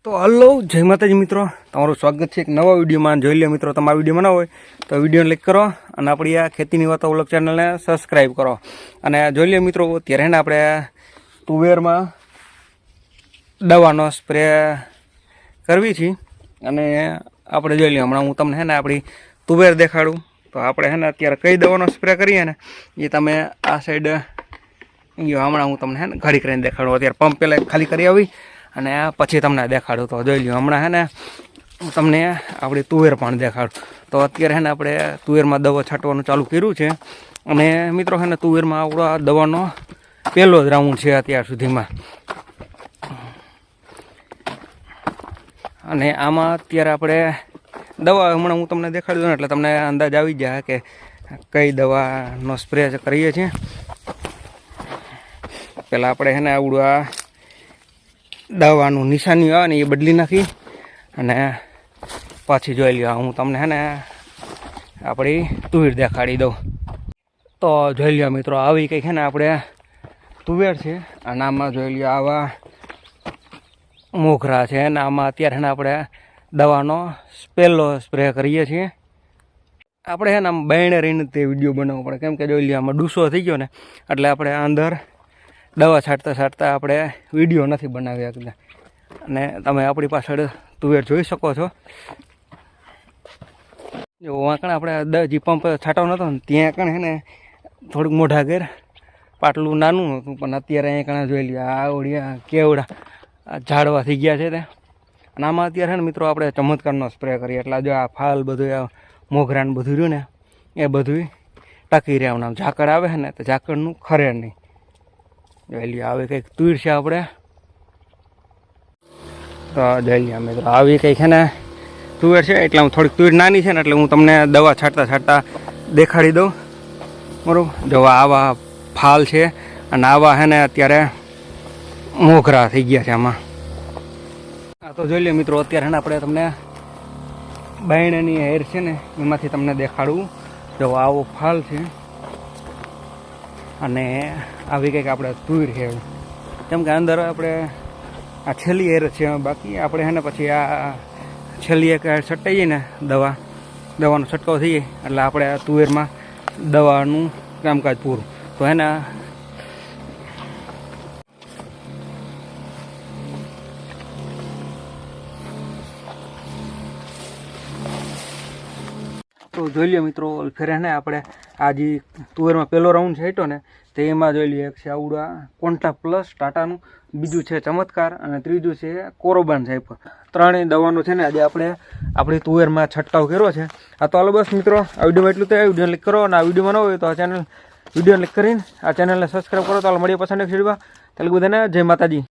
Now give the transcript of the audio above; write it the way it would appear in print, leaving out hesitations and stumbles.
તો હલો જય માતાજી મિત્રો, તમારું સ્વાગત છે એક નવા વિડીયોમાં. જોઈ લો મિત્રો, તમારા વિડીયો ના હોય તો વિડીયોને લાઈક કરો અને આપણી આ ખેતીની વાતો વ્લોગ ચેનલને સબસ્ક્રાઈબ કરો. અને જોઈ લો મિત્રો, ત્યારે ને આપણે તુવેરમાં દવાનો સ્પ્રે કરવી છે. અને આપણે જોઈ લઈએ, હમણાં હું તમને ને આપણી તુવેર દેખાડું. તો આપણે ને અત્યારે કઈ દવાનો સ્પ્રે કરીએ ને એ તમે આ સાઈડ હમણાં હું તમને ને ઘડી કરીને દેખાડું. અત્યારે પંપ પહેલાં ખાલી કરી આવી અને પછી તમને દેખાડું. તો જોઈ લ્યો, હમણાં ને હું તમને આપણી તુવેર પણ દેખાડું. તો અત્યારે ને આપણે તુવેરમાં દવા છાંટવાનું ચાલુ કર્યું છે. અને મિત્રો ને તુવેરમાં આપણો દવાનો પહેલો જ રાઉન્ડ છે અત્યાર સુધીમાં. અને આમાં અત્યારે આપણે દવા હમણાં હું તમને દેખાડી દઉં ને એટલે તમને અંદાજ આવી જાય કે કઈ દવાનો સ્પ્રે કરીએ છીએ. પહેલાં આપણે આવડું આ દવાનું નિશાની આવે ને એ બદલી નાખી અને પાછી જોઈ લ્યો. હું તમને આપણી તુવેર દેખાડી દઉં. તો જોઈ લ્યો મિત્રો, આવી કંઈક આપણે તુવેર છે અને આમાં જોઈ લ્યો આવા મોગરા છે. અને આમાં અત્યારે આપણે દવાનો પહેલો સ્પ્રે કરીએ છીએ. આપણે આમ બાયણે રહીને તે વિડીયો બનાવવો પડે, કેમ કે જોઈ લ્યો આમાં ડૂસો થઈ ગયો ને એટલે આપણે અંદર દવા છાંટતા આપણે વિડીયો નથી બનાવી શકતા. અને તમે આપણી પાછળ તુવેર જોઈ શકો છો. જો વાંકણ આપણે જે પંપ છાંટવાનો હતો ને ત્યાં કણ થોડુંક મોઢા ઘેર પાટલું નાનું હતું, પણ અત્યારે અહીંયા કણા જોઈ લ્યો આવડિયા કેવડા ઝાડવા થઈ ગયા છે તે. અને આમાં અત્યારે મિત્રો આપણે ચમત્કારનો સ્પ્રે કરીએ એટલે જો આ ફાલ બધું મોગરાને બધું રહ્યું ને એ બધું ટકી રહ્યા. આમ ઝાકળ આવે છે ને તો ઝાકળનું ખરે નહીં. જોઈ લ્યો આવી કંઈક તુર છે આપણે. તો જોઈ લ્યો મિત્રો, આવી કંઈક તુવેર છે. એટલે હું થોડીક તુર નાની છે ને એટલે હું તમને દવા છાંટતા દેખાડી દઉં. બરાબર, જો આવા ફાલ છે અને આવા અત્યારે મોગરા થઈ ગયા છે આમાં. આ તો જોઈ લો મિત્રો, અત્યારે આપણે તમને બાયણાની હેર છે ને એમાંથી તમને દેખાડવું. જો આવો ફાલ છે અને આવી કંઈક આપણે તુર છે. કેમ કે અંદર આપણે આ છેલ્લી હેર છે, બાકી આપણે પછી આ છેલ્લી એક હેર છટાઈએ ને દવાનો છંટકાવ થઈ જાય એટલે આપણે આ તુવેરમાં દવાનું કામકાજ પૂરું. તો તો જોઈ લ્યો મિત્રો, ફેર આપણે આ જે તુવેરમાં પહેલો રાઉન્ડ છે ને તે એમાં જોઈ લઈએ. એક છે આવડા કોન્ટા પ્લસ ટાટાનું, બીજું છે ચમત્કાર અને ત્રીજું છે કોરોબાન સાહેબ. ત્રણેય દવાનું છે ને આજે આપણે આપણી તુવેરમાં છંટકાવ કર્યો છે. આ તો હાલો બસ મિત્રો, આ વિડીયોમાં એટલું તો વિડીયો ક્લિક કરો. અને આ વિડીયોમાં ન હોય તો આ વિડીયો ક્લિક કરીને આ ચેનલને સબસ્ક્રાઈબ કરો. તો હાલ મળીએ પસંદ એક વિડીયોમાં. તેલુગુ બધાને જય માતાજી.